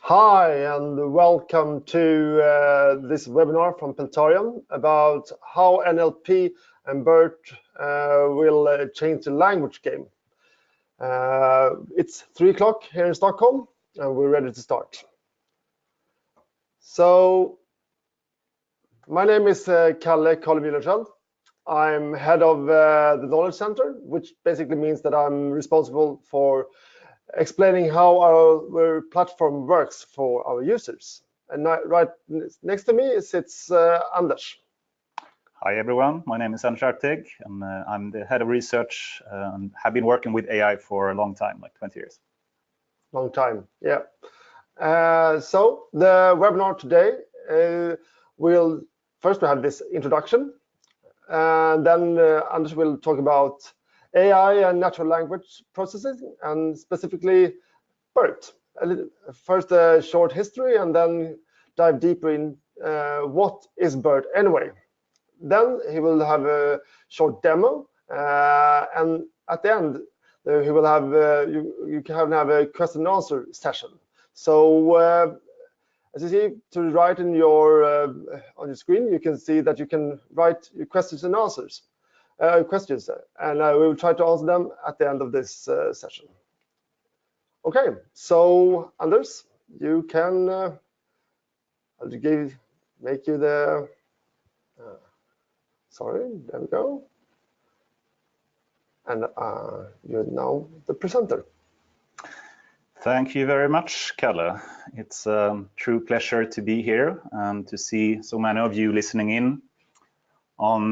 Hi, and welcome to this webinar from Peltarion about how NLP and BERT will change the language game. It's 3 o'clock here in Stockholm, and we're ready to start. So, my name is Kalle Karlevin. I'm head of the Knowledge Center, which basically means that I'm responsible for explaining how our platform works for our users. And right next to me sits Anders. Hi everyone, my name is Anders Artig, and I'm the head of research and have been working with AI for a long time, like 20 years. Long time, yeah. So the webinar today will first we have this introduction, and then Anders will talk about AI and natural language processing, and specifically BERT. First a short history, and then dive deeper in what is BERT anyway. Then he will have a short demo, and at the end he will have you can have a question and answer session. So as you see to the right in your on your screen, you can see that you can write your questions and answers. Questions, and we will try to answer them at the end of this session. Okay, so Anders, you can I'll make you the sorry, there we go, and you're now the presenter. Thank you very much, Kalle. It's a true pleasure to be here and to see so many of you listening in on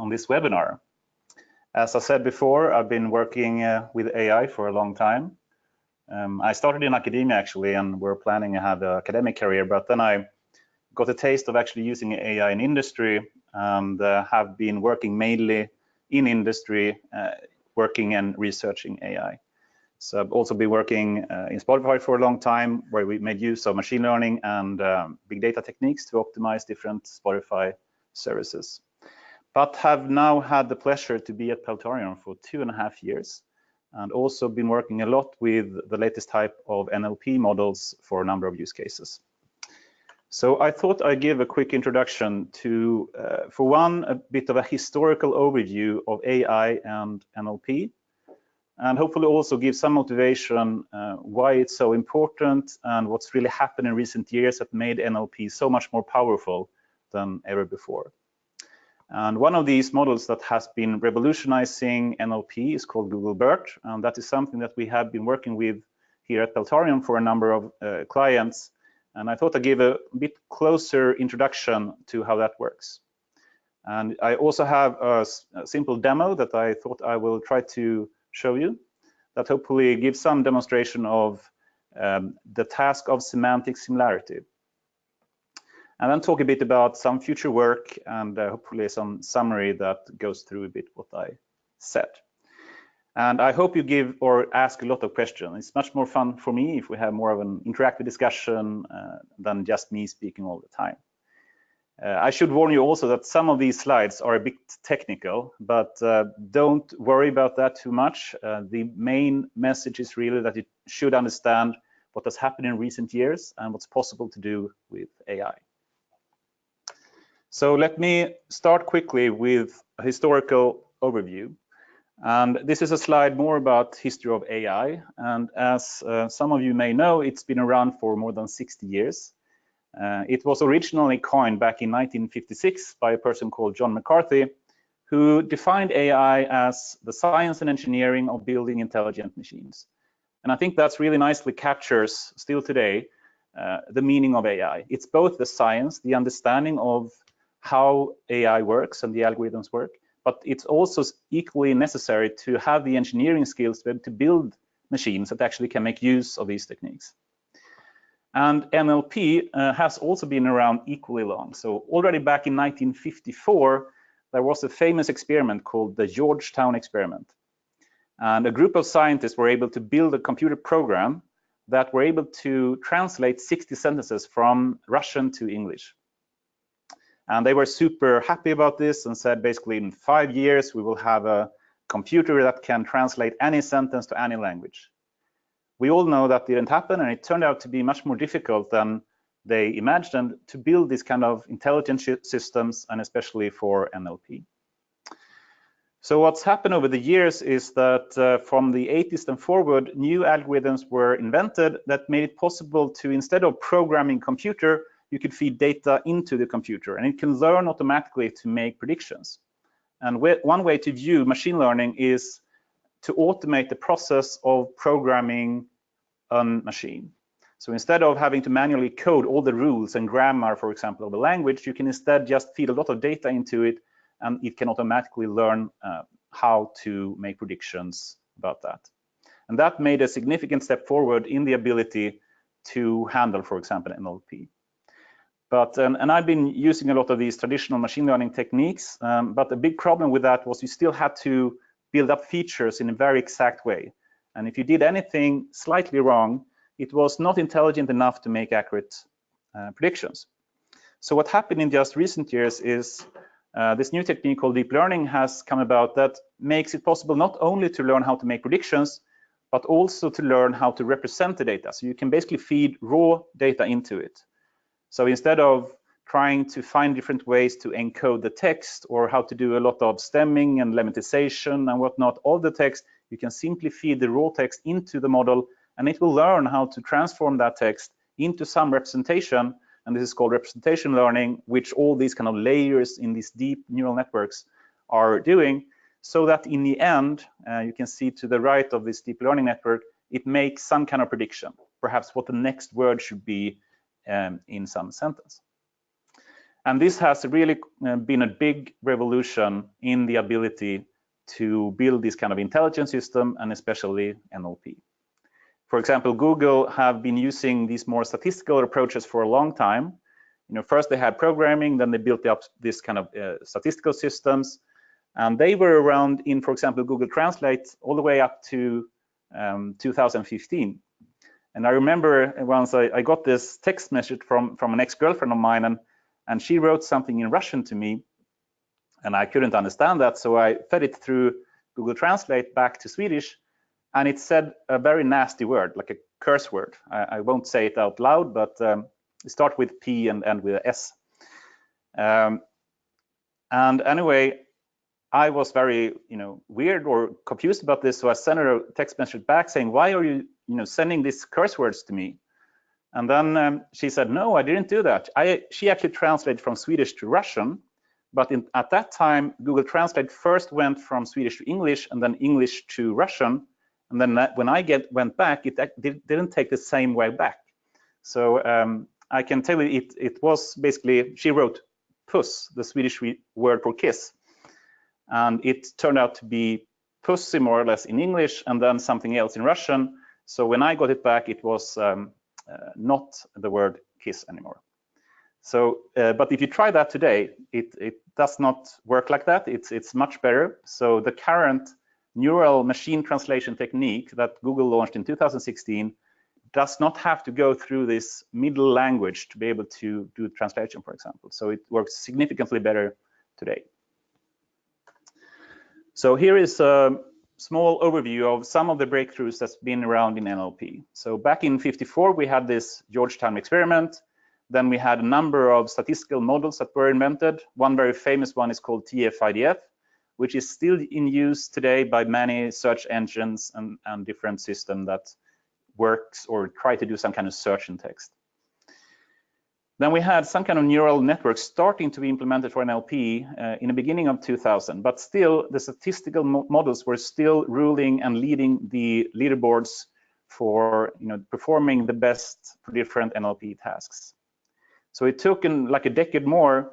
this webinar. As I said before, I've been working with AI for a long time. I started in academia actually, and we're planning to have an academic career, but then I got a taste of actually using AI in industry, and have been working mainly in industry, working and researching AI. So I've also been working in Spotify for a long time, where we made use of machine learning and big data techniques to optimize different Spotify services. But have now had the pleasure to be at Peltarion for 2.5 years, and also been working a lot with the latest type of NLP models for a number of use cases. So I thought I'd give a quick introduction to, for one, a bit of a historical overview of AI and NLP, and hopefully also give some motivation why it's so important and what's really happened in recent years that made NLP so much more powerful than ever before. And one of these models that has been revolutionizing NLP is called Google BERT, and that is something that we have been working with here at Peltarion for a number of clients. And I thought I'd give a bit closer introduction to how that works. And I also have a simple demo that I thought I will try to show you, that hopefully gives some demonstration of the task of semantic similarity. And then talk a bit about some future work and hopefully some summary that goes through a bit what I said. And I hope you give or ask a lot of questions. It's much more fun for me if we have more of an interactive discussion than just me speaking all the time. I should warn you also that some of these slides are a bit technical, but don't worry about that too much. The main message is really that you should understand what has happened in recent years and what's possible to do with AI. So let me start quickly with a historical overview. And this is a slide more about history of AI. And as some of you may know, it's been around for more than 60 years. It was originally coined back in 1956 by a person called John McCarthy, who defined AI as the science and engineering of building intelligent machines. And I think that's really nicely captures still today the meaning of AI. It's both the science, the understanding of how AI works and the algorithms work, but it's also equally necessary to have the engineering skills to be able to build machines that actually can make use of these techniques. And NLP has also been around equally long. So already back in 1954, there was a famous experiment called the Georgetown experiment. And a group of scientists were able to build a computer program that were able to translate 60 sentences from Russian to English. And they were super happy about this and said basically in 5 years we will have a computer that can translate any sentence to any language. we all know that didn't happen, and it turned out to be much more difficult than they imagined to build these kind of intelligent systems, and especially for NLP. So what's happened over the years is that from the 80s and forward, new algorithms were invented that made it possible to, instead of programming computer, you could feed data into the computer, and it can learn automatically to make predictions. And one way to view machine learning is to automate the process of programming a machine. So instead of having to manually code all the rules and grammar, for example, of a language, you can instead just feed a lot of data into it, and it can automatically learn how to make predictions about that. And that made a significant step forward in the ability to handle, for example, NLP. But and I've been using a lot of these traditional machine learning techniques, but the big problem with that was you still had to build up features in a very exact way. And if you did anything slightly wrong, it was not intelligent enough to make accurate predictions. So what happened in just recent years is this new technique called deep learning has come about that makes it possible not only to learn how to make predictions, but also to learn how to represent the data. So you can basically feed raw data into it. So instead of trying to find different ways to encode the text or how to do a lot of stemming and lemmatization and whatnot of the text, you can simply feed the raw text into the model, and it will learn how to transform that text into some representation. And this is called representation learning, which all these kind of layers in these deep neural networks are doing, so that in the end, you can see to the right of this deep learning network, it makes some kind of prediction, perhaps what the next word should be in some sentence. And this has really been a big revolution in the ability to build this kind of intelligence system, and especially NLP. For example, Google have been using these more statistical approaches for a long time. First they had programming, then they built up this kind of statistical systems, and they were around in, for example, Google Translate all the way up to 2015. And I remember once I got this text message from an ex-girlfriend of mine, and she wrote something in Russian to me, and I couldn't understand that, so I fed it through Google Translate back to Swedish, and it said a very nasty word, like a curse word. I won't say it out loud, but it starts with P and end with S. And anyway, I was very, weird or confused about this, so I sent her a text message back saying, "Why are you, sending these curse words to me?" And then she said, "No, I didn't do that." She actually translated from Swedish to Russian, but at that time, Google Translate first went from Swedish to English and then English to Russian. And then when I went back, it didn't take the same way back. So I can tell you it was basically, she wrote puss, the Swedish word for kiss. And it turned out to be pussy more or less in English and then something else in Russian. So when I got it back, it was not the word kiss anymore. So, but if you try that today, it does not work like that. It's much better. So the current neural machine translation technique that Google launched in 2016 does not have to go through this middle language to be able to do translation, for example. So it works significantly better today. So here is a small overview of some of the breakthroughs that's been around in NLP. So back in '54, we had this Georgetown experiment. Then we had a number of statistical models that were invented. One very famous one is called TF-IDF, which is still in use today by many search engines and different systems that works or try to do some kind of search in text. Then we had some kind of neural networks starting to be implemented for NLP in the beginning of 2000, but still the statistical models were still ruling and leading the leaderboards for performing the best for different NLP tasks. So it took like a decade more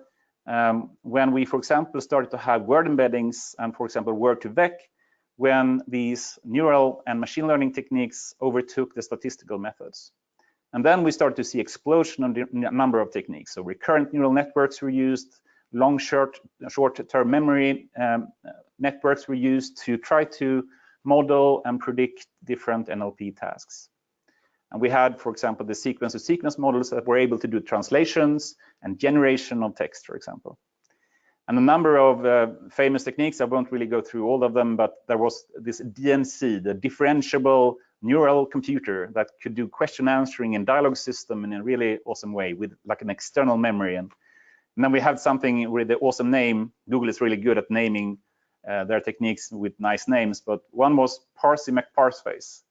when we, for example, started to have word embeddings and, for example, word-to-vec, when these neural and machine learning techniques overtook the statistical methods. And then we started to see explosion on the number of techniques. So recurrent neural networks were used, long short-term memory networks were used to try to model and predict different NLP tasks. And we had, for example, the sequence-to-sequence models that were able to do translations and generation of text, for example. And a number of famous techniques, I won't really go through all of them, but there was this DNC, the differentiable neural computer that could do question answering and dialogue system in a really awesome way with like an external memory. And then we had something with the awesome name. Google is really good at naming their techniques with nice names, but one was Parsey McParseface.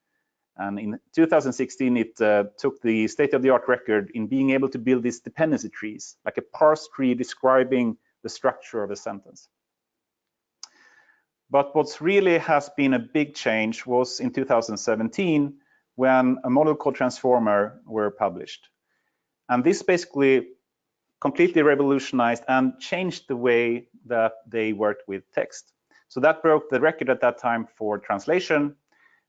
And in 2016, it took the state-of-the-art record in being able to build these dependency trees, like a parse tree describing the structure of a sentence. But what's really has been a big change was in 2017 when a model called Transformer were published. And this basically completely revolutionized and changed the way that they worked with text. So that broke the record at that time for translation.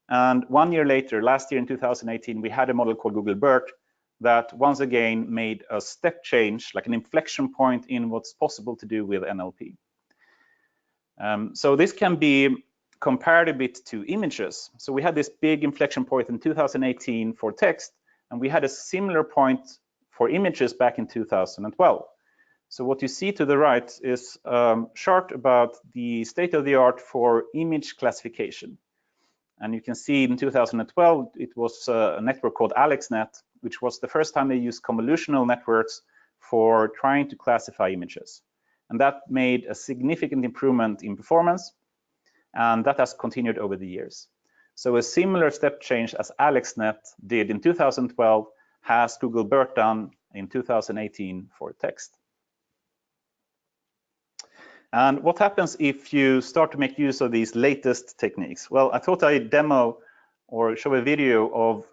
And 1 year later, last year in 2018, we had a model called Google BERT that once again made a step change, like an inflection point in what's possible to do with NLP. So this can be compared a bit to images. So we had this big inflection point in 2018 for text, and we had a similar point for images back in 2012. So what you see to the right is a chart about the state of the art for image classification. And you can see in 2012, it was a network called AlexNet, which was the first time they used convolutional networks for trying to classify images. And that made a significant improvement in performance, and that has continued over the years. So a similar step change as AlexNet did in 2012 has Google BERT done in 2018 for text. And what happens if you start to make use of these latest techniques? Well, I thought I'd demo or show a video of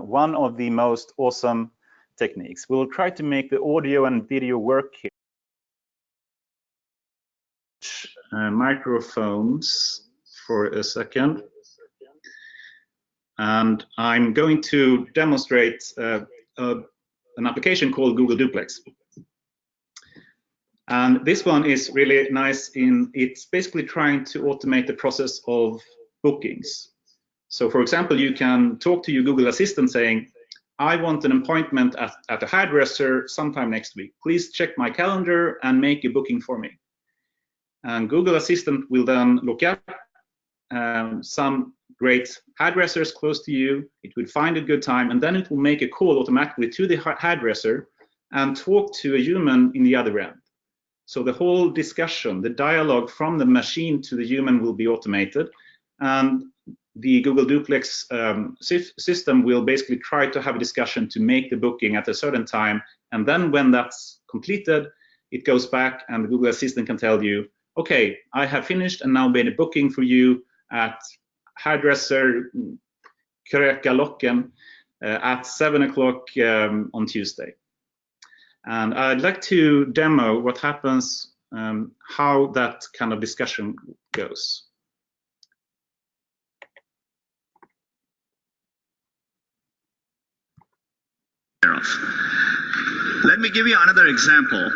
one of the most awesome techniques. We'll try to make the audio and video work here. Microphones for a second. And I'm going to demonstrate an application called Google Duplex. And this one is really nice in it's basically trying to automate the process of bookings. So for example, you can talk to your Google Assistant saying, I want an appointment at a hairdresser sometime next week. Please check my calendar and make a booking for me. And Google Assistant will then look up some great hairdressers close to you. It will find a good time, and then it will make a call automatically to the hairdresser and talk to a human in the other end. So the whole discussion, the dialogue from the machine to the human will be automated, and the Google Duplex system will basically try to have a discussion to make the booking at a certain time, and then when that's completed, it goes back and the Google Assistant can tell you, okay, I have finished and now made a booking for you at hairdresser Krökalocken at 7 o'clock on Tuesday. And I'd like to demo what happens, how that kind of discussion goes. Let me give you another example.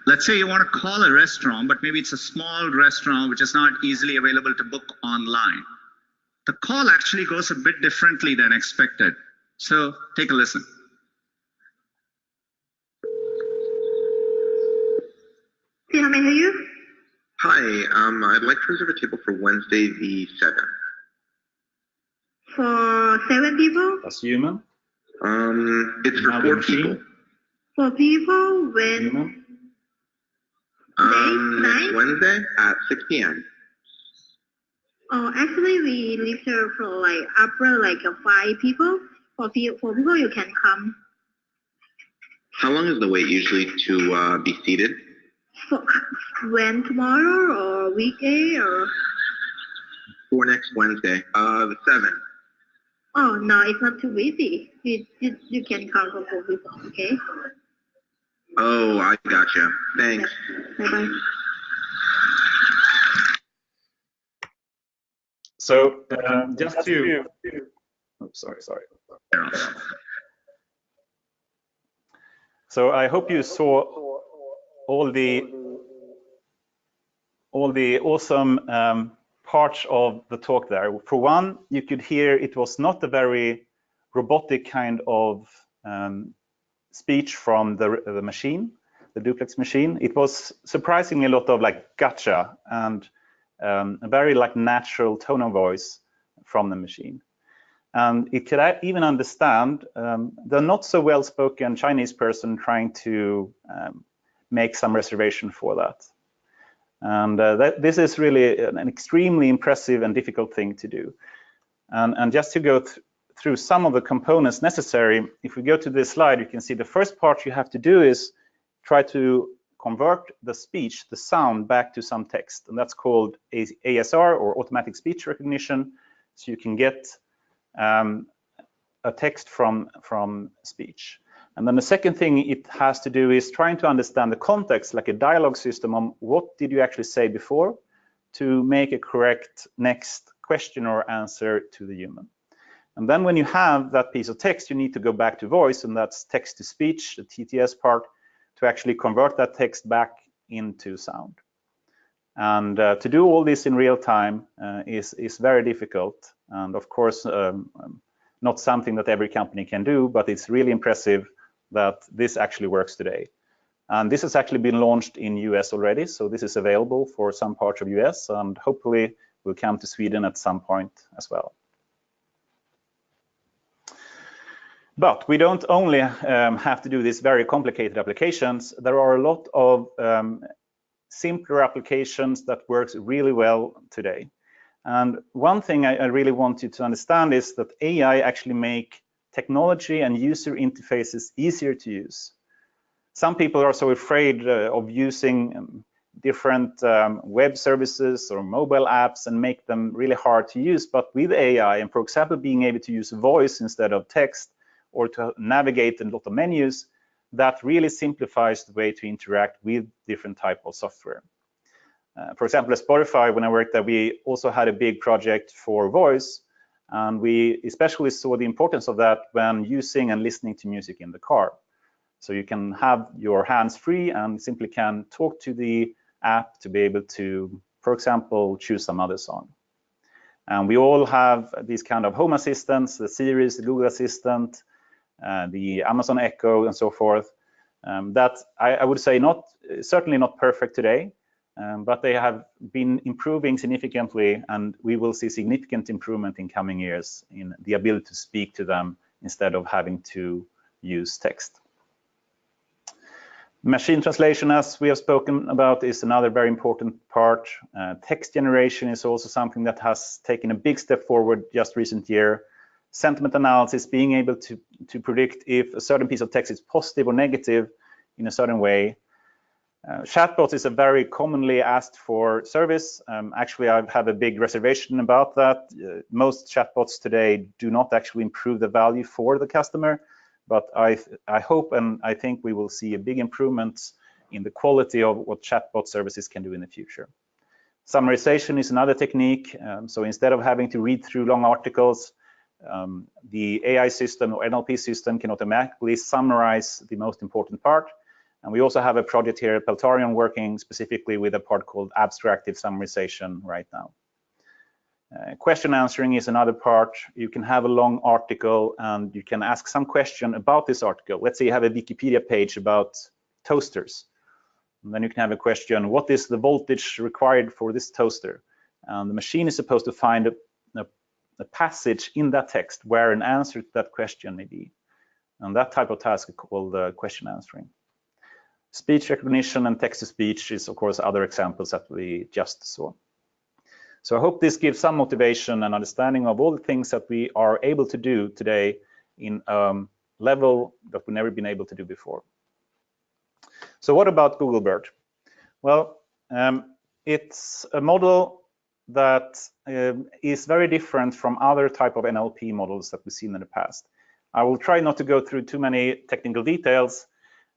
Let's say you want to call a restaurant, but maybe it's a small restaurant which is not easily available to book online. The call actually goes a bit differently than expected. So take a listen. Hey, how may I help you? Hi, I'd like to reserve a table for Wednesday the 7th. For 7 people? That's human. It's for 4 people. 4 people when? Next Wednesday at 6 p.m. Oh, actually, we leave here for like upper like 5 people. For people, you can come. How long is the wait usually to be seated? When tomorrow or weekday or? For next Wednesday, the 7th. Oh no, it's not too busy. You can come for 4 people, okay? Oh, I gotcha. Thanks. Bye bye. So just to, oh, sorry. So I hope you saw all the awesome parts of the talk there. For one, you could hear it was not a very robotic kind of speech from the machine, the duplex machine. It was surprisingly a lot of like gotcha and a very like natural tone of voice from the machine. And it could even understand the not so well-spoken Chinese person trying to make some reservation for that. And this is really an extremely impressive and difficult thing to do. And just to go through some of the components necessary, if we go to this slide, you can see the first part you have to do is try to convert the speech, the sound, back to some text. And that's called ASR, or automatic speech recognition. So you can get a text from speech. And then the second thing it has to do is trying to understand the context, like a dialogue system, on what did you actually say before, to make a correct next question or answer to the human. And then when you have that piece of text, you need to go back to voice, and that's text to speech, the TTS part, to actually convert that text back into sound. And to do all this in real time is very difficult, and of course not something that every company can do, but it's really impressive that this actually works today. And this has actually been launched in US already, so this is available for some parts of US, and hopefully will come to Sweden at some point as well. But we don't only have to do these very complicated applications. There are a lot of simpler applications that works really well today. And one thing I really want you to understand is that AI actually make technology and user interfaces easier to use. Some people are so afraid of using different web services or mobile apps and make them really hard to use. But with AI, and for example, being able to use voice instead of text, or to navigate a lot of menus, that really simplifies the way to interact with different type of software. For example, at Spotify, when I worked there, we also had a big project for voice, and we especially saw the importance of that when using and listening to music in the car. So you can have your hands free and simply can talk to the app to be able to, for example, choose some other song. And we all have these kind of home assistants, the Siri, the Google Assistant, the Amazon Echo, and so forth. That I would say certainly not perfect today, but they have been improving significantly, and we will see significant improvement in coming years in the ability to speak to them instead of having to use text. Machine translation, as we have spoken about, is another very important part. Text generation is also something that has taken a big step forward just recent year. Sentiment analysis, being able to predict if a certain piece of text is positive or negative in a certain way. Chatbots is a very commonly asked for service. Actually, I have a big reservation about that. Most chatbots today do not actually improve the value for the customer, but I hope and I think we will see a big improvement in the quality of what chatbot services can do in the future. Summarization is another technique. So instead of having to read through long articles, the AI system or NLP system can automatically summarize the most important part. And we also have a project here at Peltarion working specifically with a part called abstractive summarization right now. Question answering is another part. You can have a long article and you can ask some question about this article. Let's say you have a Wikipedia page about toasters. And then you can have a question, what is the voltage required for this toaster? And the machine is supposed to find a passage in that text where an answer to that question may be. And that type of task is called question answering. Speech recognition and text-to-speech is, of course, other examples that we just saw. So I hope this gives some motivation and understanding of all the things that we are able to do today in a level that we've never been able to do before. So what about Google BERT? Well, it's a model that is very different from other type of NLP models that we've seen in the past. I will try not to go through too many technical details,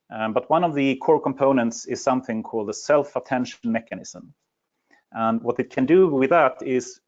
but one of the core components is something called a self-attention mechanism. And what it can do with that is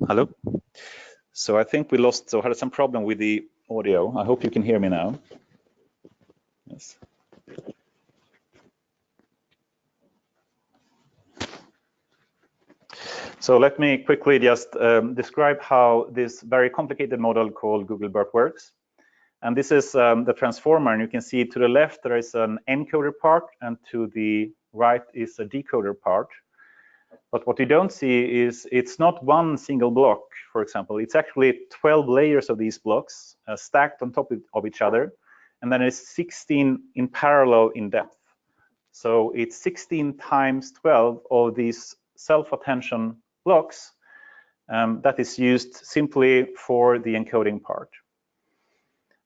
Hello. So I think we lost, so had some problem with the audio. I hope you can hear me now. Yes. So let me quickly just describe how this very complicated model called Google BERT works. And this is the transformer, and you can see to the left there is an encoder part, and to the right is a decoder part. But what you don't see is it's not one single block, for example. It's actually 12 layers of these blocks stacked on top of each other, and then it's 16 in parallel in depth. So it's 16 times 12 of these self-attention blocks that is used simply for the encoding part.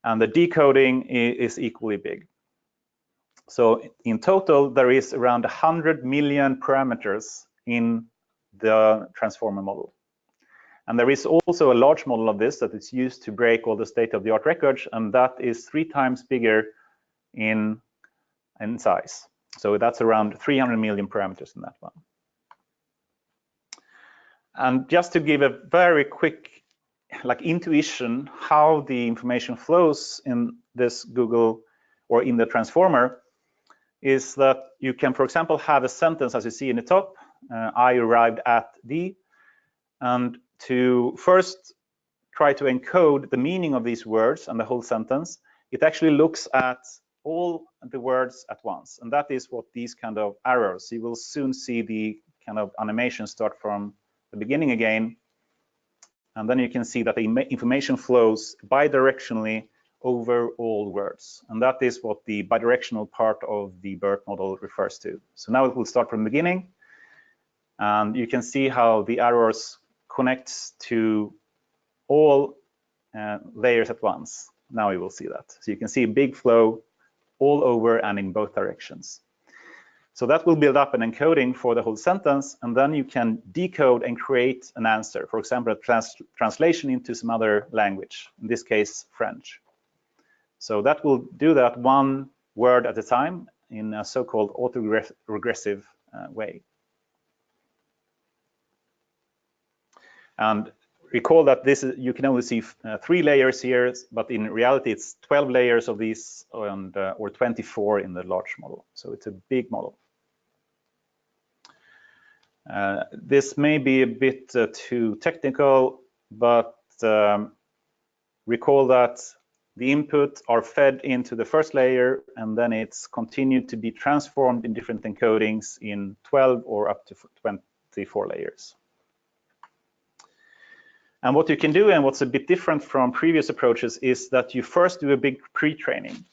And the decoding is equally big. So in total, there is around 100 million parameters in the transformer model. And there is also a large model of this that is used to break all the state-of-the-art records, and that is 3 times bigger in size. So that's around 300 million parameters in that one. And just to give a very quick intuition how the information flows in this Google or in the transformer is that you can, for example, have a sentence as you see in the top, I arrived at the, and to first try to encode the meaning of these words and the whole sentence, it actually looks at all the words at once. And that is what these kind of arrows, you will soon see the kind of animation start from the beginning again. And then you can see that the information flows bidirectionally over all words. And that is what the bidirectional part of the BERT model refers to. So now it will start from the beginning. And you can see how the arrows connect to all layers at once. Now you will see that. So you can see a big flow all over and in both directions. So that will build up an encoding for the whole sentence, and then you can decode and create an answer. For example, a translation into some other language, in this case, French. So that will do that one word at a time in a so-called autoregressive way. And recall that this is, you can only see 3 layers here, but in reality it's 12 layers of these, and, or 24 in the large model. So it's a big model. This may be a bit too technical, but recall that the input are fed into the first layer, and then it's continued to be transformed in different encodings in 12 or up to 24 layers. And what you can do, and what's a bit different from previous approaches, is that you first do a big pre-training.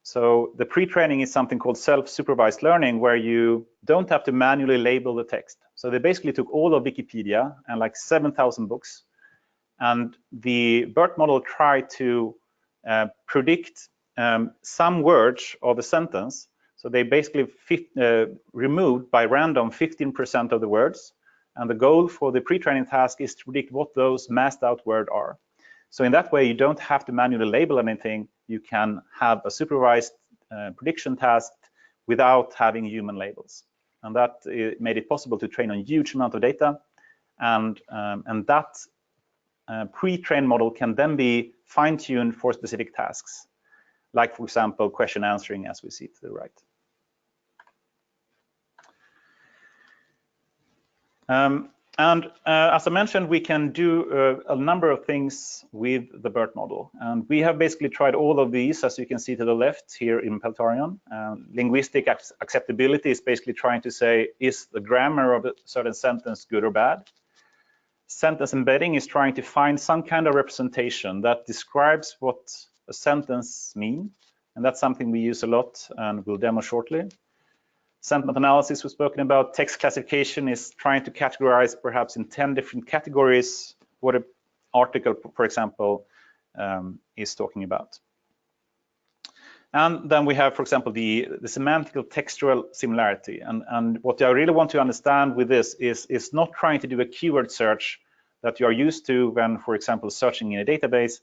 So the pre-training is something called self-supervised learning, where you don't have to manually label the text. So they basically took all of Wikipedia and like 7,000 books, and the BERT model tried to predict some words of a sentence. So they basically removed by random 15% of the words. And the goal for the pre-training task is to predict what those masked out words are. So in that way, you don't have to manually label anything. You can have a supervised prediction task without having human labels. And that made it possible to train on a huge amount of data. And that pre-trained model can then be fine-tuned for specific tasks, like, for example, question answering, as we see to the right. As I mentioned, we can do a number of things with the BERT model. And we have basically tried all of these, as you can see to the left here in Peltarion. Linguistic acceptability is basically trying to say, is the grammar of a certain sentence good or bad? Sentence embedding is trying to find some kind of representation that describes what a sentence means. And that's something we use a lot and we'll demo shortly. Sentiment analysis we've spoken about. Text classification is trying to categorize perhaps in 10 different categories what an article, for example, is talking about. And then we have, for example, the semantical textual similarity. And what I really want to understand with this is not trying to do a keyword search that you are used to when, for example, searching in a database.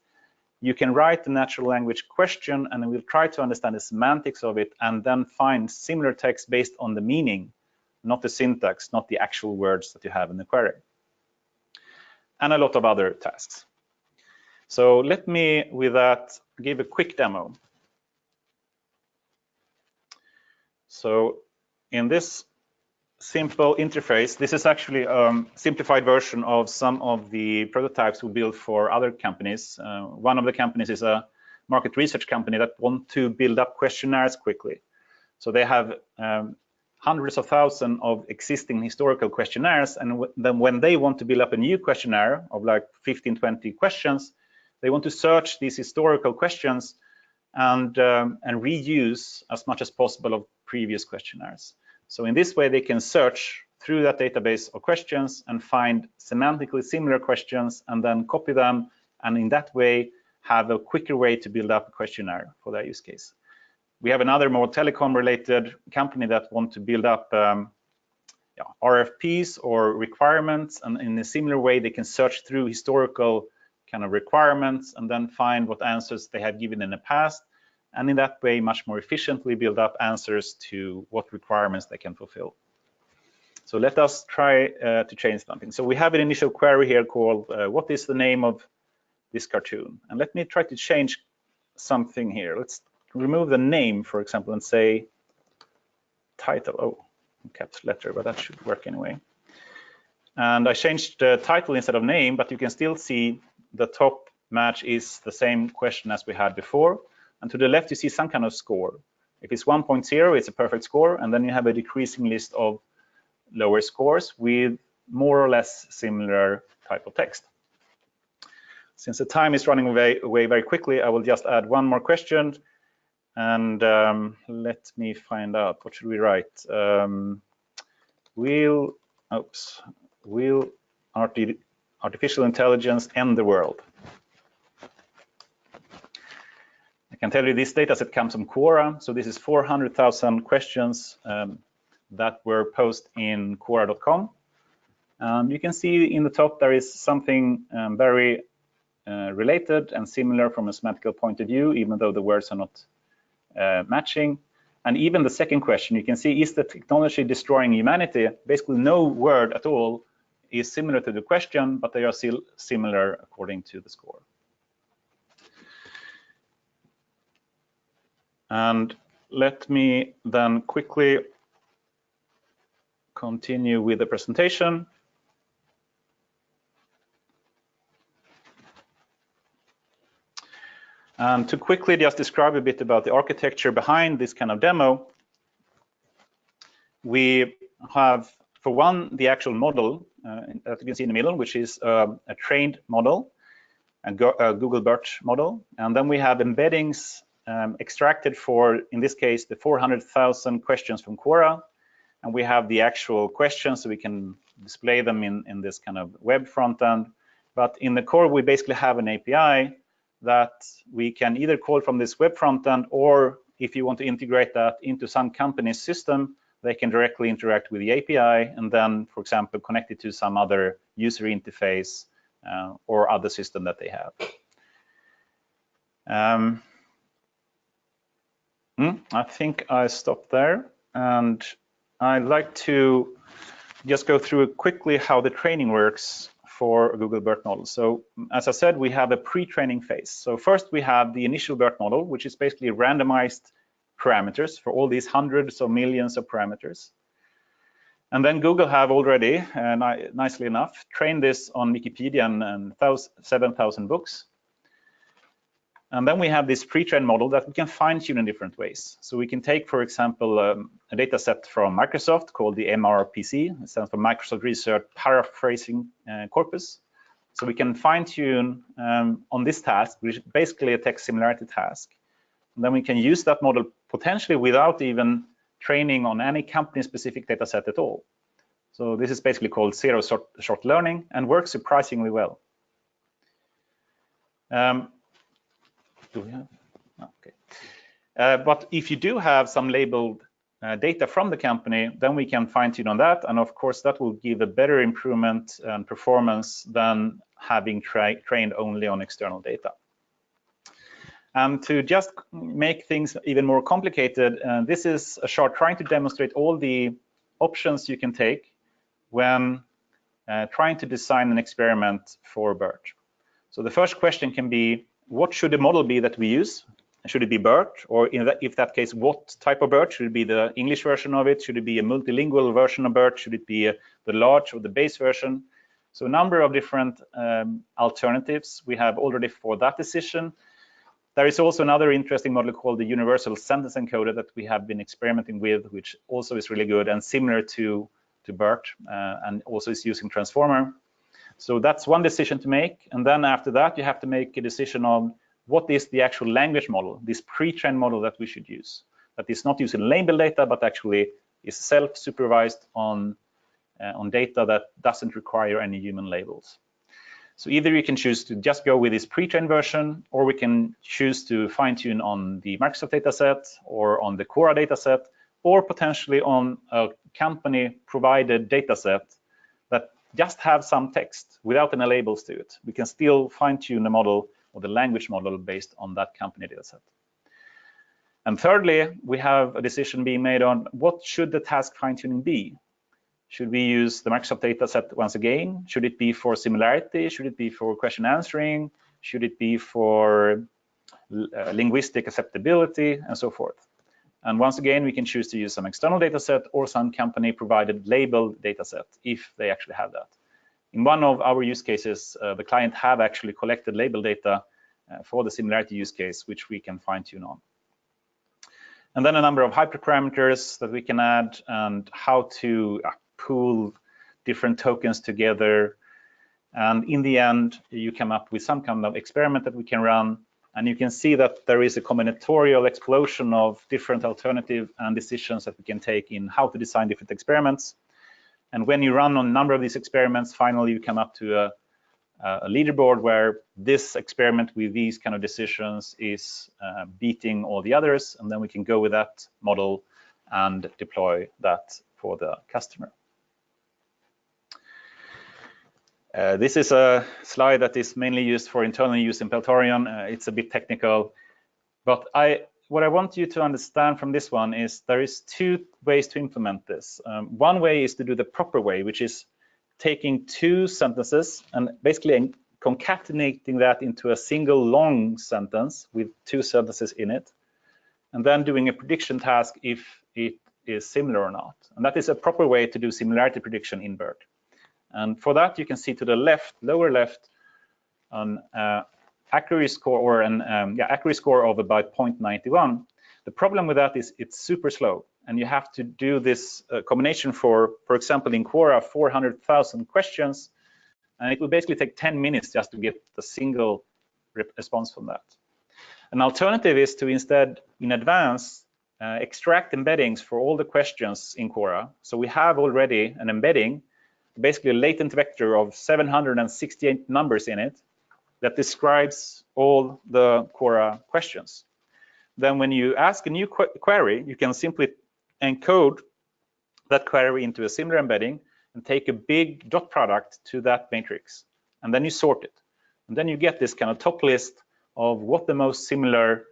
You can write the natural language question, and we'll try to understand the semantics of it and then find similar text based on the meaning, not the syntax, not the actual words that you have in the query. and a lot of other tasks. So let me, with that, give a quick demo. So in this simple interface, this is actually a simplified version of some of the prototypes we built for other companies. One of the companies is a market research company that want to build up questionnaires quickly. So they have hundreds of thousands of existing historical questionnaires, and then when they want to build up a new questionnaire of like 15, 20 questions, they want to search these historical questions and reuse as much as possible of previous questionnaires. So in this way, they can search through that database of questions and find semantically similar questions and then copy them, and in that way have a quicker way to build up a questionnaire for their use case. We have another more telecom-related company that want to build up RFPs or requirements, and in a similar way, they can search through historical kind of requirements and then find what answers they have given in the past, and in that way much more efficiently build up answers to what requirements they can fulfill. So let us try to change something. So we have an initial query here called what is the name of this cartoon? And let me try to change something here. Let's remove the name, for example, and say title. Oh, capital letter, but that should work anyway. And I changed the title instead of name, but you can still see the top match is the same question as we had before. And to the left, you see some kind of score. If it's 1.0, it's a perfect score. And then you have a decreasing list of lower scores with more or less similar type of text. Since the time is running away very quickly, I will just add one more question. And let me find out, what should we write? Will artificial intelligence end the world? I can tell you this data set comes from Quora. So this is 400,000 questions that were posted in Quora.com. You can see in the top there is something very related and similar from a semantical point of view, even though the words are not matching. And even the second question, you can see, is the technology destroying humanity? Basically, no word at all is similar to the question, but they are still similar according to the score. And let me then quickly continue with the presentation. And to quickly just describe a bit about the architecture behind this kind of demo, we have, for one, the actual model that you can see in the middle, which is a trained model, a Google BERT model. And then we have embeddings extracted for, in this case, the 400,000 questions from Quora. And we have the actual questions, so we can display them in this kind of web front end. But in the core, we basically have an API that we can either call from this web front end, or if you want to integrate that into some company's system, they can directly interact with the API and then, for example, connect it to some other user interface or other system that they have. I think I stopped there, and I'd like to just go through quickly how the training works for a Google BERT model. So as I said, we have a pre-training phase. So first we have the initial BERT model, which is basically randomized parameters for all these hundreds of millions of parameters. And then Google have already, nicely enough, trained this on Wikipedia and 7,000 books. And then we have this pre-trained model that we can fine-tune in different ways. So we can take, for example, a data set from Microsoft called the MRPC. It stands for Microsoft Research Paraphrasing Corpus. So we can fine-tune on this task, which is basically a text similarity task. And then we can use that model potentially without even training on any company-specific data set at all. So this is basically called zero-shot learning and works surprisingly well. Do we have? Okay. But if you do have some labeled data from the company, then we can fine-tune on that. And of course, that will give a better improvement and performance than having trained only on external data. And to just make things even more complicated, this is a chart trying to demonstrate all the options you can take when trying to design an experiment for BERT. So the first question can be, what should the model be that we use? Should it be BERT? Or if that case, what type of BERT? Should it be the English version of it? Should it be a multilingual version of BERT? Should it be the large or the base version? So a number of different alternatives we have already for that decision. There is also another interesting model called the Universal Sentence Encoder that we have been experimenting with, which also is really good and similar to BERT, and also is using transformer. So that's one decision to make. And then after that, you have to make a decision on what is the actual language model, this pre-trained model that we should use, that is not using label data, but actually is self-supervised on data that doesn't require any human labels. So either you can choose to just go with this pre-trained version, or we can choose to fine-tune on the Microsoft dataset or on the Quora dataset, or potentially on a company-provided dataset that just have some text without any labels to it. We can still fine-tune the model or the language model based on that company dataset. And thirdly, we have a decision being made on what should the task fine-tuning be. Should we use the Microsoft dataset once again? Should it be for similarity? Should it be for question answering? Should it be for linguistic acceptability and so forth? And once again, we can choose to use some external dataset or some company-provided labeled dataset if they actually have that. In one of our use cases, the client have actually collected label data for the similarity use case, which we can fine-tune on. And then a number of hyperparameters that we can add, and how to pool different tokens together. And in the end, you come up with some kind of experiment that we can run. And you can see that there is a combinatorial explosion of different alternative and decisions that we can take in how to design different experiments. And when you run on a number of these experiments, finally you come up to a leaderboard where this experiment with these kind of decisions is beating all the others, and then we can go with that model and deploy that for the customer. This is a slide that is mainly used for internal use in Peltarion. It's a bit technical, but what I want you to understand from this one is there is two ways to implement this. One way is to do the proper way, which is taking two sentences and basically concatenating that into a single long sentence with two sentences in it, and then doing a prediction task if it is similar or not. And that is a proper way to do similarity prediction in BERT. And for that, you can see to the left, lower left, an accuracy score or an accuracy score of about 0.91. The problem with that is it's super slow, and you have to do this combination for example, in Quora, 400,000 questions, and it will basically take 10 minutes just to get a single response from that. An alternative is to instead, in advance, extract embeddings for all the questions in Quora. So we have already an embedding, basically a latent vector of 768 numbers in it that describes all the Quora questions. Then when you ask a new query, you can simply encode that query into a similar embedding and take a big dot product to that matrix. And then you sort it. And then you get this kind of top list of what the most similar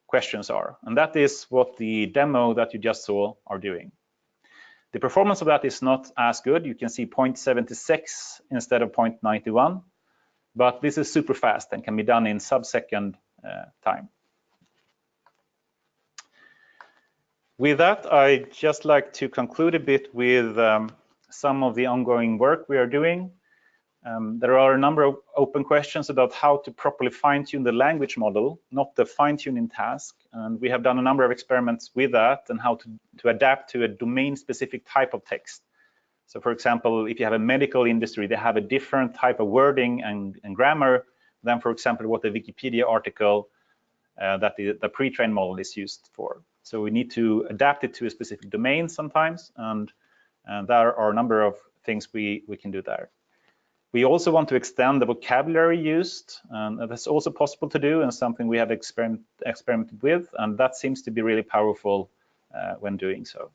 questions are. And that is what the demo that you just saw are doing. The performance of that is not as good. You can see 0.76 instead of 0.91, but this is super fast and can be done in sub-second time. With that, I'd just like to conclude a bit with some of the ongoing work we are doing. There are a number of open questions about how to properly fine-tune the language model, not the fine-tuning task. And we have done a number of experiments with that and how to adapt to a domain-specific type of text. So for example, if you have a medical industry, they have a different type of wording and grammar than, for example, what the Wikipedia article that the pre-trained model is used for. So we need to adapt it to a specific domain sometimes, and there are a number of things we can do there. We also want to extend the vocabulary used, and that's also possible to do and something we have experimented with, and that seems to be really powerful when doing so.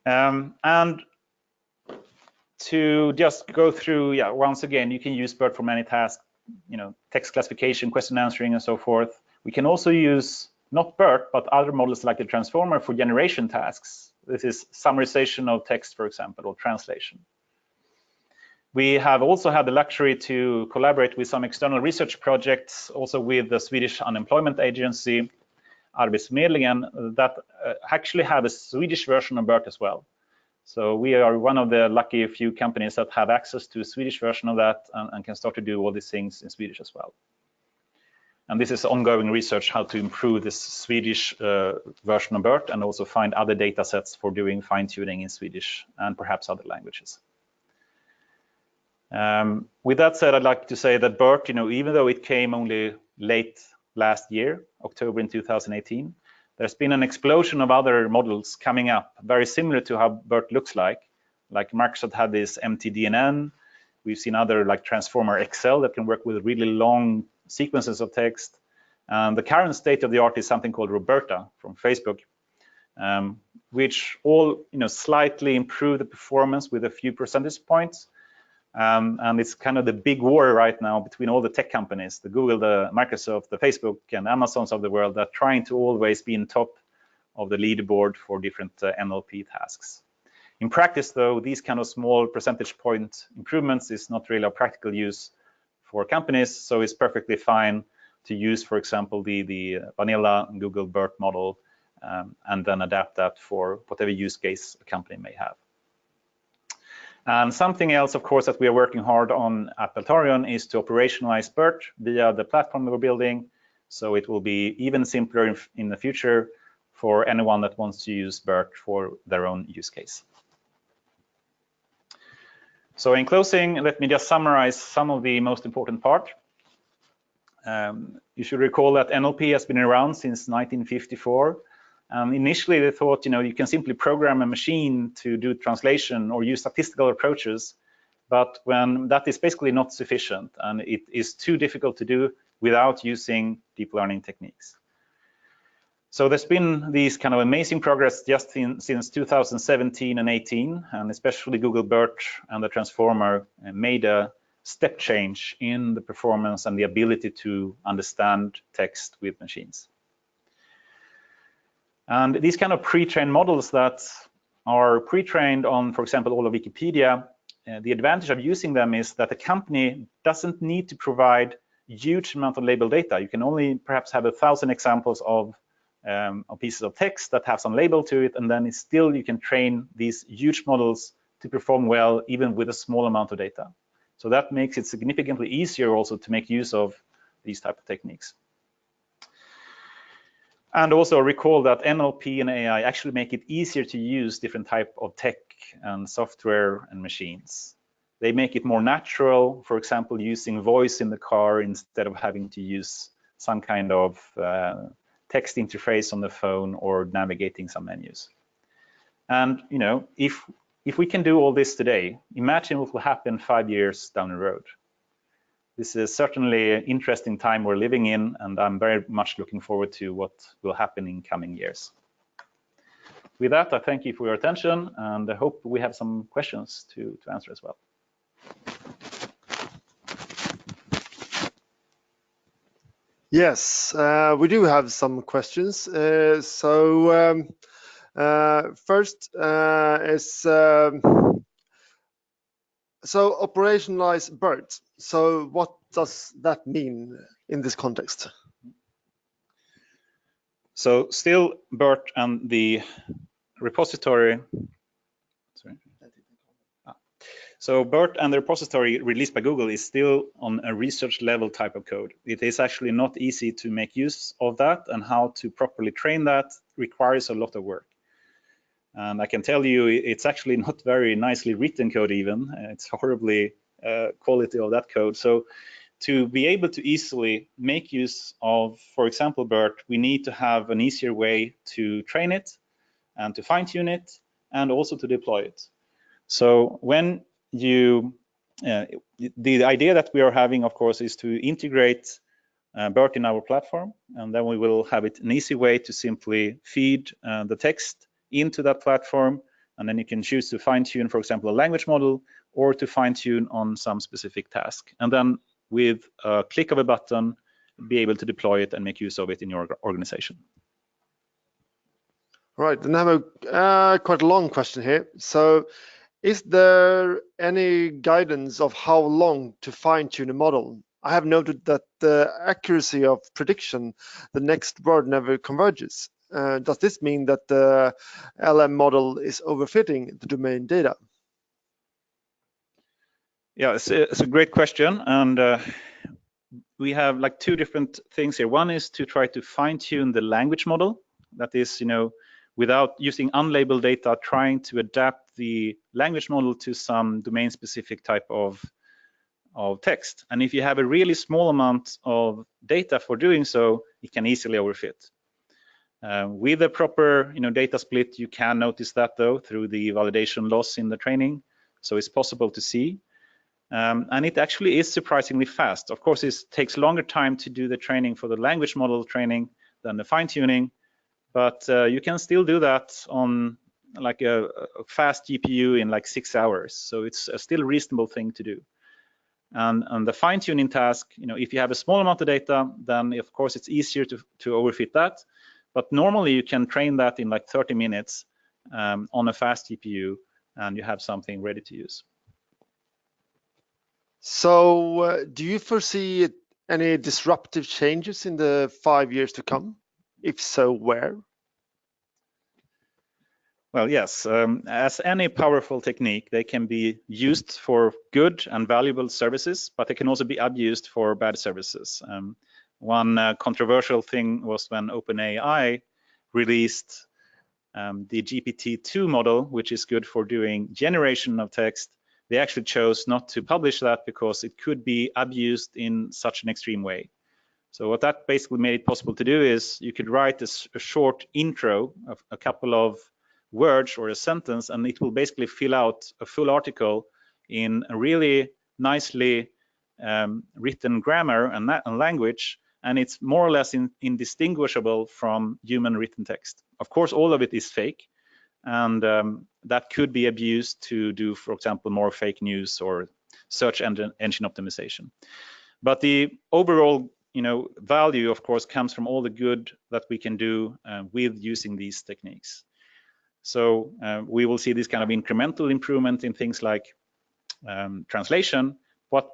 And to just go through, once again, you can use BERT for many tasks, text classification, question answering, and so forth. We can also use not BERT, but other models like the transformer for generation tasks. This is summarization of text, for example, or translation. We have also had the luxury to collaborate with some external research projects, also with the Swedish unemployment agency, Arbetsförmedlingen, that actually have a Swedish version of BERT as well. So we are one of the lucky few companies that have access to a Swedish version of that and can start to do all these things in Swedish as well. And this is ongoing research how to improve this Swedish version of BERT and also find other data sets for doing fine-tuning in Swedish and perhaps other languages. With that said, I'd like to say that BERT, even though it came only late last year, October in 2018, there's been an explosion of other models coming up, very similar to how BERT looks like Microsoft had this MTDNN. We've seen other like Transformer XL that can work with really long sequences of text. The current state of the art is something called Roberta from Facebook, which all slightly improve the performance with a few percentage points. And it's kind of the big war right now between all the tech companies, the Google, the Microsoft, the Facebook, and Amazons of the world that are trying to always be in top of the leaderboard for different NLP tasks. In practice, though, these kind of small percentage point improvements is not really a practical use for companies, so it's perfectly fine to use, for example, the vanilla Google BERT model and then adapt that for whatever use case a company may have. And something else, of course, that we are working hard on at Peltarion is to operationalize BERT via the platform that we're building. So it will be even simpler in the future for anyone that wants to use BERT for their own use case. So in closing, let me just summarize some of the most important part. You should recall that NLP has been around since 1954. Initially, they thought, you can simply program a machine to do translation or use statistical approaches, but when that is basically not sufficient and it is too difficult to do without using deep learning techniques. So there's been these kind of amazing progress just since 2017 and 18, and especially Google BERT and the Transformer made a step change in the performance and the ability to understand text with machines. And these kind of pre-trained models that are pre-trained on, for example, all of Wikipedia, the advantage of using them is that the company doesn't need to provide a huge amount of label data. You can only perhaps have 1,000 examples of pieces of text that have some label to it, and then still you can train these huge models to perform well even with a small amount of data. So that makes it significantly easier also to make use of these type of techniques. And also recall that NLP and AI actually make it easier to use different type of tech and software and machines. They make it more natural, for example, using voice in the car instead of having to use some kind of text interface on the phone or navigating some menus. And if we can do all this today, imagine what will happen 5 years down the road. This is certainly an interesting time we're living in, and I'm very much looking forward to what will happen in coming years. With that, I thank you for your attention, and I hope we have some questions to answer as well. Yes, we do have some questions. First is so operationalize BERT. So what does that mean in this context? So still BERT and the repository. Sorry. So BERT and the repository released by Google is still on a research level type of code. It is actually not easy to make use of that, and how to properly train that requires a lot of work. And I can tell you, it's actually not very nicely written code even. It's horribly quality of that code. So to be able to easily make use of, for example, BERT, we need to have an easier way to train it and to fine tune it and also to deploy it. So when you, the idea that we are having, of course, is to integrate BERT in our platform, and then we will have it an easy way to simply feed the text into that platform, and then you can choose to fine tune, for example, a language model, or to fine tune on some specific task. And then with a click of a button, be able to deploy it and make use of it in your organization. Right, then I have a quite a long question here. So Is there any guidance of how long to fine-tune a model? I have noted that the accuracy of prediction, the next word never converges. Does this mean that the LM model is overfitting the domain data? Yeah, it's a great question, and we have like two different things here. One is to try to fine-tune the language model, that is, without using unlabeled data, trying to adapt the language model to some domain-specific type of text. And if you have a really small amount of data for doing so, it can easily overfit. With a proper data split, you can notice that though through the validation loss in the training. So it's possible to see. And it actually is surprisingly fast. Of course, it takes longer time to do the training for the language model training than the fine-tuning, but you can still do that on like a fast GPU in like 6 hours. So it's a still reasonable thing to do. And the fine-tuning task, if you have a small amount of data, then of course it's easier to overfit that. But normally you can train that in like 30 minutes on a fast GPU, and you have something ready to use. So do you foresee any disruptive changes in the 5 years to come? If so, where? Well, yes, as any powerful technique, they can be used for good and valuable services, but they can also be abused for bad services. One controversial thing was when OpenAI released the GPT-2 model, which is good for doing generation of text. They actually chose not to publish that because it could be abused in such an extreme way. So what that basically made it possible to do is you could write a short intro of a couple of words or a sentence, and it will basically fill out a full article in a really nicely written grammar and language, and it's more or less indistinguishable from human written text. Of course, all of it is fake, and that could be abused to do, for example, more fake news or search engine optimization. But the overall value, of course, comes from all the good that we can do with using these techniques. So we will see this kind of incremental improvement in things like translation. But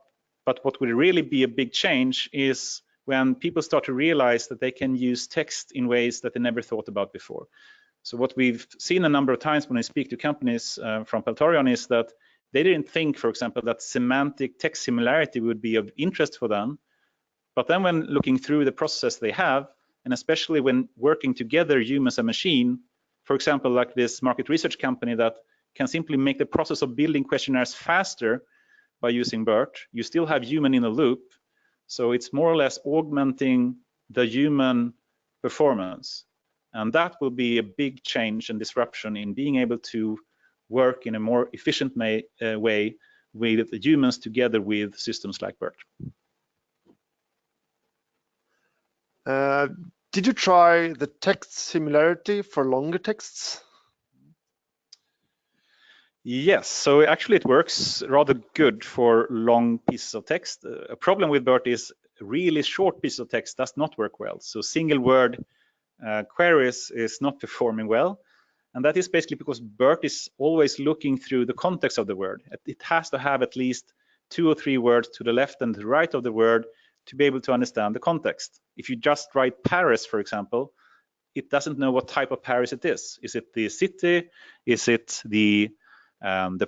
what will really be a big change is when people start to realize that they can use text in ways that they never thought about before. So what we've seen a number of times when I speak to companies from Peltarion is that they didn't think, for example, that semantic text similarity would be of interest for them. But then when looking through the process they have, and especially when working together, humans and machine, for example, like this market research company that can simply make the process of building questionnaires faster by using BERT, you still have human in the loop. So it's more or less augmenting the human performance. And that will be a big change and disruption in being able to work in a more efficient way with the humans together with systems like BERT. Did you try the text similarity for longer texts? Yes, so actually it works rather good for long pieces of text. A problem with BERT is really short pieces of text does not work well. So single word queries is not performing well. And that is basically because BERT is always looking through the context of the word. It has to have at least 2 or 3 words to the left and the right of the word to be able to understand the context. If you just write Paris, for example, it doesn't know what type of Paris it is. Is it the city? Is it the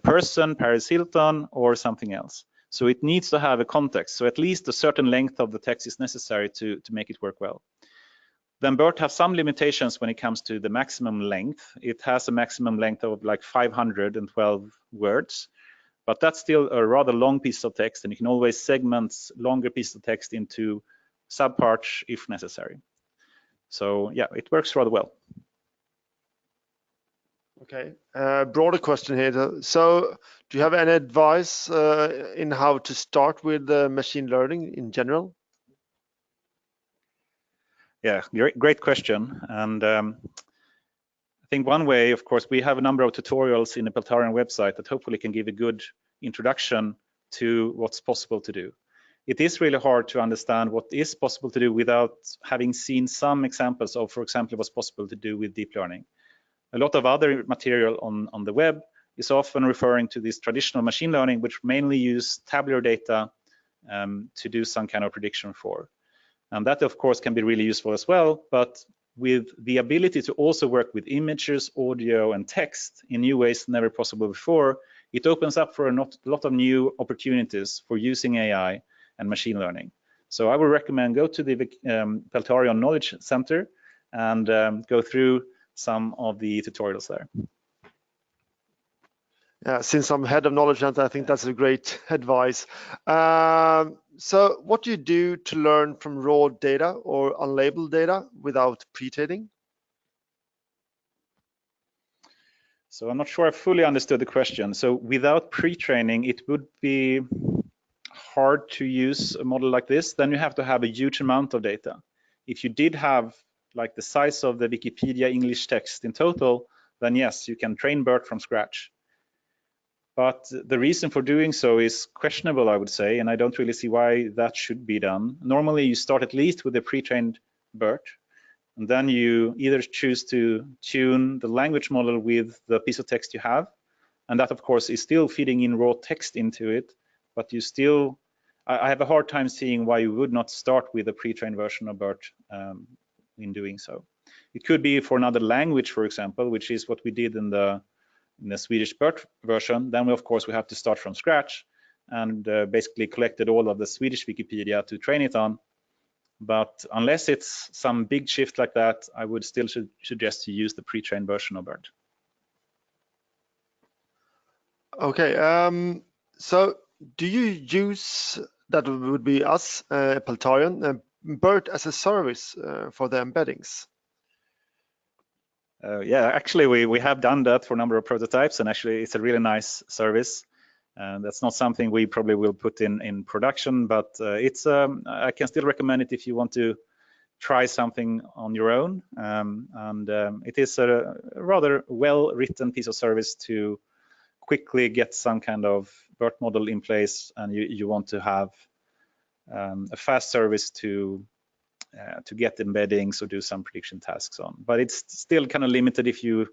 person, Paris Hilton, or something else? So it needs to have a context. So at least a certain length of the text is necessary to make it work well. Then BERT has some limitations when it comes to the maximum length. It has a maximum length of like 512 words, but that's still a rather long piece of text, and you can always segment longer pieces of text into subparts if necessary. So yeah, it works rather well. Okay, broader question here. So do you have any advice in how to start with machine learning in general? Yeah, great question. And I think one way, of course, we have a number of tutorials in the Peltarion website that hopefully can give a good introduction to what's possible to do. It is really hard to understand what is possible to do without having seen some examples of, for example, what's possible to do with deep learning. A lot of other material on the web is often referring to this traditional machine learning, which mainly use tabular data to do some kind of prediction for. And that, of course, can be really useful as well, but with the ability to also work with images, audio, and text in new ways never possible before, it opens up for a lot of new opportunities for using AI and machine learning. So I would recommend go to the Peltarion Knowledge Center and go through some of the tutorials there. Yeah, since I'm head of knowledge center, I think that's a great advice. So what do you do to learn from raw data or unlabeled data without pre-training? So I'm not sure I fully understood the question. So without pre-training, it would be hard to use a model like this. Then you have to have a huge amount of data. If you did have like the size of the Wikipedia English text in total, then yes, you can train BERT from scratch. But the reason for doing so is questionable, I would say, and I don't really see why that should be done. Normally, you start at least with a pre-trained BERT, and then you either choose to tune the language model with the piece of text you have, and that, of course, is still feeding in raw text into it, but you still, I have a hard time seeing why you would not start with a pre-trained version of BERT in doing so. It could be for another language, for example, which is what we did in the Swedish BERT version. Then, of course, we have to start from scratch and basically collected all of the Swedish Wikipedia to train it on. But unless it's some big shift like that, I would still suggest to use the pre-trained version of BERT. Okay, so do you use, that would be us, Peltarion, BERT as a service for the embeddings? Yeah, actually, we have done that for a number of prototypes, and actually it's a really nice service. And that's not something we probably will put in production, but it's I can still recommend it if you want to try something on your own. It is a rather well-written piece of service to quickly get some kind of BERT model in place, and you want to have a fast service to get embeddings or do some prediction tasks on. But it's still kind of limited if you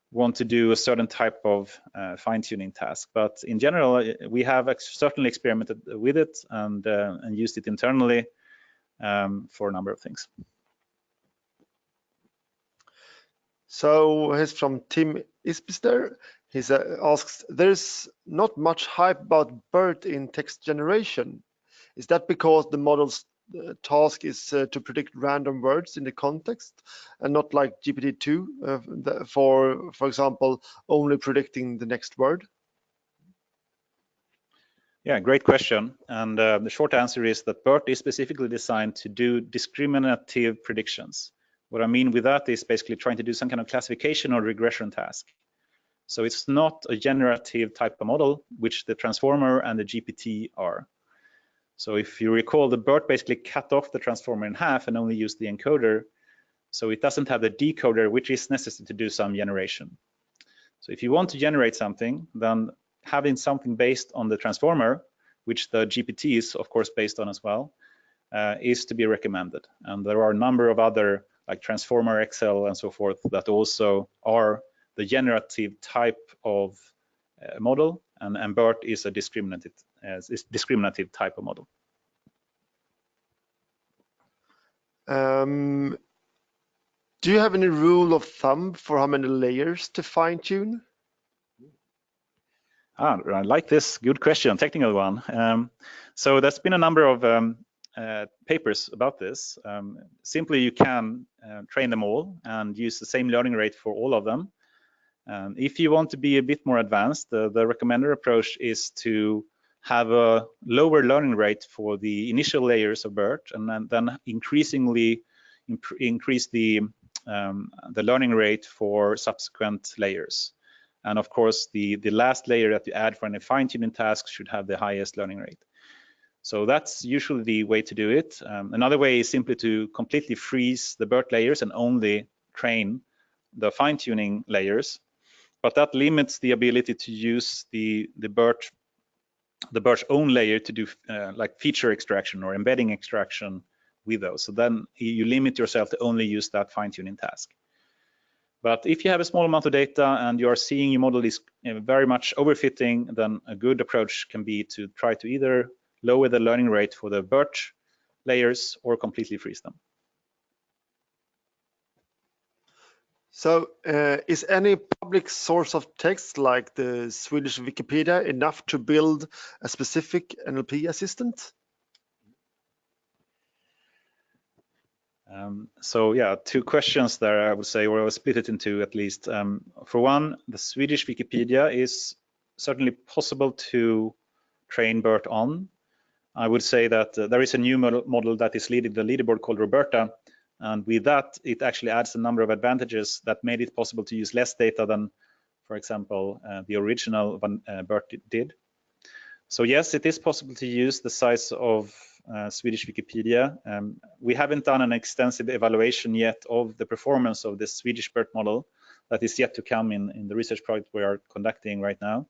want to do a certain type of fine-tuning task. But in general, we have certainly experimented with it and used it internally for a number of things. So here's from Tim Isbister. He asks, there's not much hype about BERT in text generation. Is that because the model's task is to predict random words in the context and not like GPT-2 for example, only predicting the next word? Yeah, great question. And the short answer is that BERT is specifically designed to do discriminative predictions. What I mean with that is basically trying to do some kind of classification or regression task. So it's not a generative type of model, which the transformer and the GPT are. So if you recall, the BERT basically cut off the transformer in half and only used the encoder. So it doesn't have the decoder, which is necessary to do some generation. So if you want to generate something, then having something based on the transformer, which the GPT is of course based on as well, is to be recommended. And there are a number of other like Transformer XL and so forth that also are the generative type of model, and BERT is a discriminative type of model. Do you have any rule of thumb for how many layers to fine tune? I like this. Good question, technical one. So there's been a number of papers about this. Simply, you can train them all and use the same learning rate for all of them. If you want to be a bit more advanced, the recommended approach is to have a lower learning rate for the initial layers of BERT, and then increasingly increase the learning rate for subsequent layers. And of course, the last layer that you add for any fine-tuning task should have the highest learning rate. So that's usually the way to do it. Another way is simply to completely freeze the BERT layers and only train the fine-tuning layers. But that limits the ability to use the BERT's own layer to do like feature extraction or embedding extraction with those. So then you limit yourself to only use that fine-tuning task. But if you have a small amount of data and you are seeing your model is very much overfitting, then a good approach can be to try to either lower the learning rate for the BERT layers or completely freeze them. So is any public source of text like the Swedish Wikipedia enough to build a specific NLP assistant? So yeah, two questions there, I would say, or I will split it in two at least. For one, the Swedish Wikipedia is certainly possible to train BERT on. I would say that there is a new model that is leading the leaderboard called Roberta, and with that, it actually adds a number of advantages that made it possible to use less data than, for example, the original BERT did. So yes, it is possible to use the size of Swedish Wikipedia. We haven't done an extensive evaluation yet of the performance of the Swedish BERT model. That is yet to come in the research project we are conducting right now.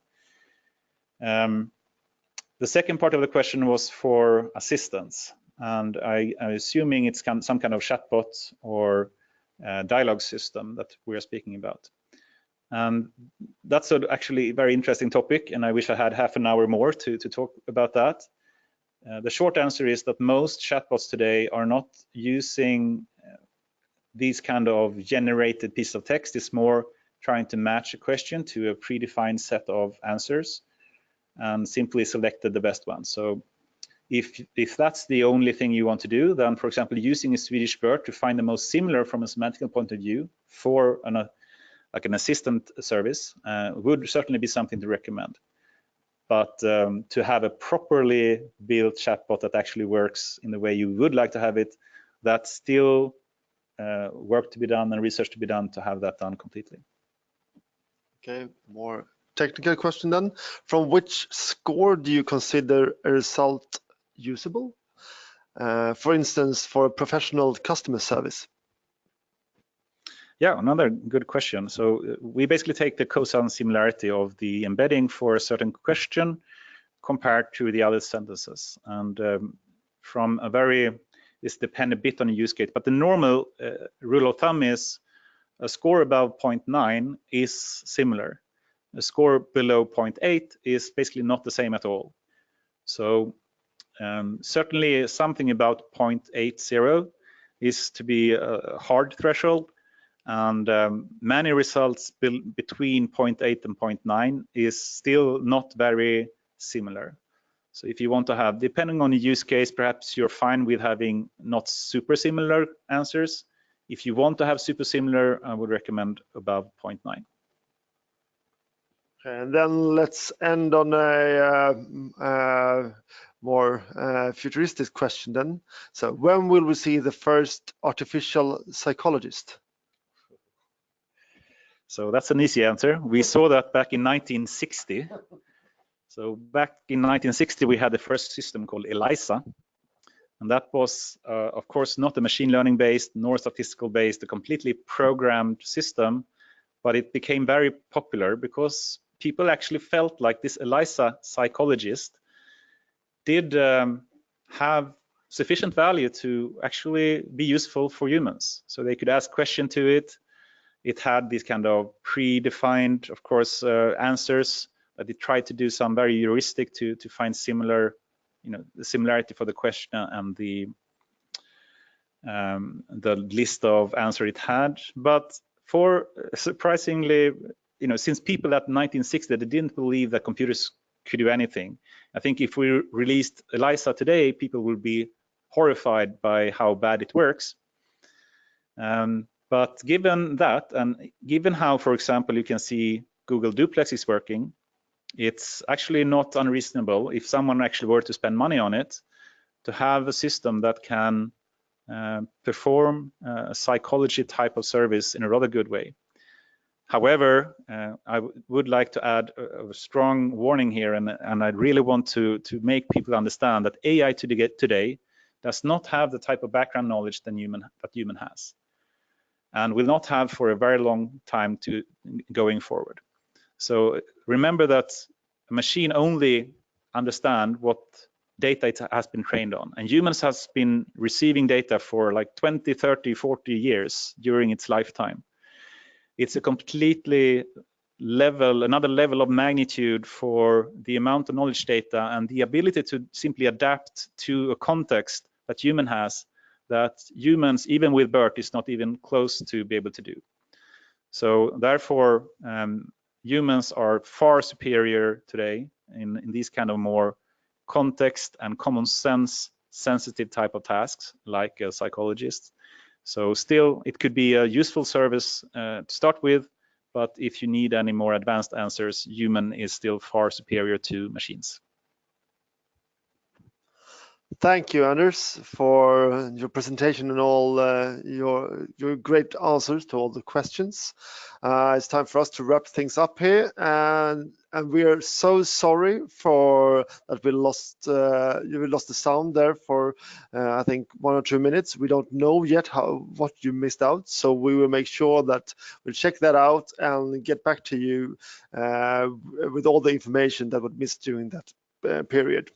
The second part of the question was for assistance, and I'm assuming it's some kind of chatbot or dialogue system that we are speaking about. And that's actually a very interesting topic, and I wish I had half an hour more to talk about that. The short answer is that most chatbots today are not using these kind of generated piece of text. It's more trying to match a question to a predefined set of answers and simply selected the best one. So if that's the only thing you want to do, then for example, using a Swedish BERT to find the most similar from a semantical point of view for like an assistant service would certainly be something to recommend. But to have a properly built chatbot that actually works in the way you would like to have it, that's still work to be done and research to be done to have that done completely. Okay, more technical question then. From which score do you consider a result usable? For instance, for a professional customer service? Yeah, another good question. So we basically take the cosine similarity of the embedding for a certain question compared to the other sentences. And from a this depends a bit on the use case, but the normal rule of thumb is a score above 0.9 is similar. A score below 0.8 is basically not the same at all. So certainly something about 0.80 is to be a hard threshold. And many results between 0.8 and 0.9 is still not very similar. So if you want to have, depending on the use case, perhaps you're fine with having not super similar answers. If you want to have super similar, I would recommend above 0.9. And then let's end on a more futuristic question then. So when will we see the first artificial psychologist? So that's an easy answer. We saw that back in 1960. So back in 1960, we had the first system called ELIZA. And that was, of course, not a machine learning based nor statistical based, a completely programmed system, but it became very popular because people actually felt like this ELIZA psychologist did have sufficient value to actually be useful for humans. So they could ask questions to it. It had these kind of predefined, of course, answers that it tried to do some very heuristic to find similar, the similarity for the question and the list of answers it had. But for surprisingly, since people at 1960 they didn't believe that computers could do anything. I think if we released ELIZA today, people will be horrified by how bad it works. But given that, and given how, for example, you can see Google Duplex is working, it's actually not unreasonable if someone actually were to spend money on it to have a system that can perform a psychology type of service in a rather good way. However, I would like to add a strong warning here, and I really want to make people understand that AI today does not have the type of background knowledge that human has, and will not have for a very long time going forward. So remember that a machine only understands what data it has been trained on, and humans has been receiving data for like 20, 30, 40 years during its lifetime. it's a completely another level of magnitude for the amount of knowledge data and the ability to simply adapt to a context that human has, that humans, even with BERT, is not even close to be able to do. So therefore, humans are far superior today in these kind of more context and common sense sensitive type of tasks, like a psychologist. So still, it could be a useful service to start with, but if you need any more advanced answers, human is still far superior to machines. Thank you, Anders, for your presentation and all your great answers to all the questions. It's time for us to wrap things up here, and we are so sorry for that we lost you lost the sound there for I think 1 or 2 minutes. We don't know yet what you missed out, so we will make sure that we'll check that out and get back to you with all the information that was missed during that period.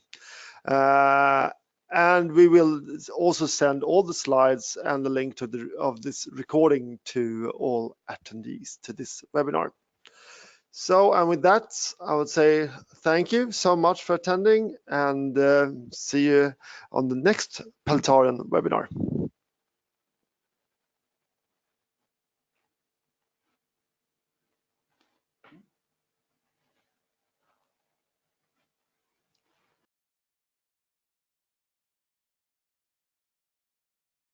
And we will also send all the slides and the link to of this recording to all attendees to this webinar. So, and with that, I would say thank you so much for attending, and see you on the next Peltarion webinar.